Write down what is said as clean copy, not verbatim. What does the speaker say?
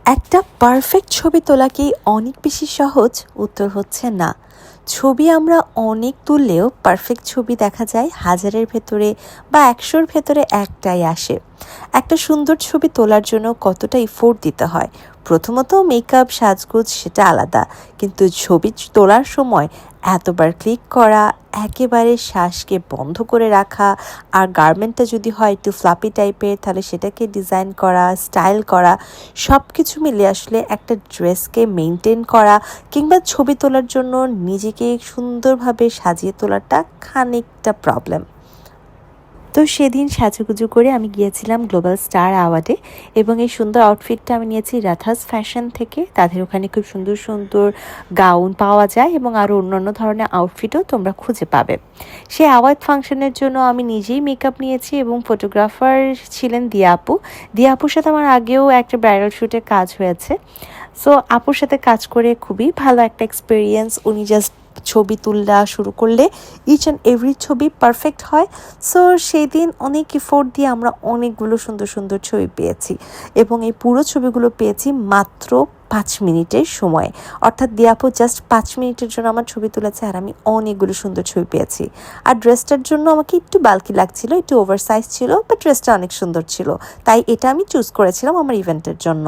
একটা পারফেক্ট ছবি তোলা কি অনেক বেশি সহজ? উত্তর হচ্ছে না। ছবি আমরা অনেক তুললেও পারফেক্ট ছবি দেখা যায় হাজারের ভেতরে বা ১০০-র ভেতরে একটাই আসে। একটা সুন্দর ছবি তোলার জন্য কতটা এফোর্ট দিতে হয়। প্রথমত মেকআপ, সাজগোজ সেটা আলাদা। কিন্তু ছবি তোলার সময় এতবার ক্লিক করা, একেবারে শ্বাসকে বন্ধ করে রাখা, আর গার্মেন্টটা যদি হয় একটু ফ্লাপি টাইপের তাহলে সেটাকে ডিজাইন করা, স্টাইল করা, সব কিছু মিলে আসলে একটা ড্রেসকে মেইনটেইন করা কিংবা ছবি তোলার জন্য নিজেকে সুন্দরভাবে সাজিয়ে তোলাটা খানিকটা প্রবলেম। তো সেদিন সাজুগুজু করে আমি গিয়েছিলাম গ্লোবাল স্টার অ্যাওয়ার্ডে এবং এই সুন্দর আউটফিটটা আমি নিয়েছি রাধাস ফ্যাশন থেকে। তাদের ওখানে খুব সুন্দর সুন্দর গাউন পাওয়া যায় এবং আরও অন্যান্য ধরনের আউটফিটও তোমরা খুঁজে পাবে। সেই অ্যাওয়ার্ড ফাংশনের জন্য আমি নিজেই মেকআপ নিয়েছি এবং ফটোগ্রাফার ছিলেন দিয়া আপু। দিয়া আপুর সাথে আমার আগেও একটা ব্রাইডাল শ্যুটের কাজ হয়েছে। সো আপুর সাথে কাজ করে খুবই ভালো একটা এক্সপিরিয়েন্স। উনি জাস্ট ছবি তোলা শুরু করলে ইচ অ্যান্ড এভরি ছবি পারফেক্ট হয়। সো সেই দিন অনেক এফোর্ট দিয়ে আমরা অনেকগুলো সুন্দর সুন্দর ছবি পেয়েছি এবং এই পুরো ছবিগুলো পেয়েছি মাত্র ৫ মিনিটের সময়ে। অর্থাৎ দিয়াপু জাস্ট ৫ মিনিটের জন্য আমার ছবি তুলেছে আর আমি অনেকগুলো সুন্দর ছবি পেয়েছি। আর ড্রেসটার জন্য আমাকে একটু বাল্কি লাগছিল, একটু ওভার সাইজ ছিল, বাট ড্রেসটা অনেক সুন্দর ছিল, তাই এটা আমি চুজ করেছিলাম আমার ইভেন্টের জন্য।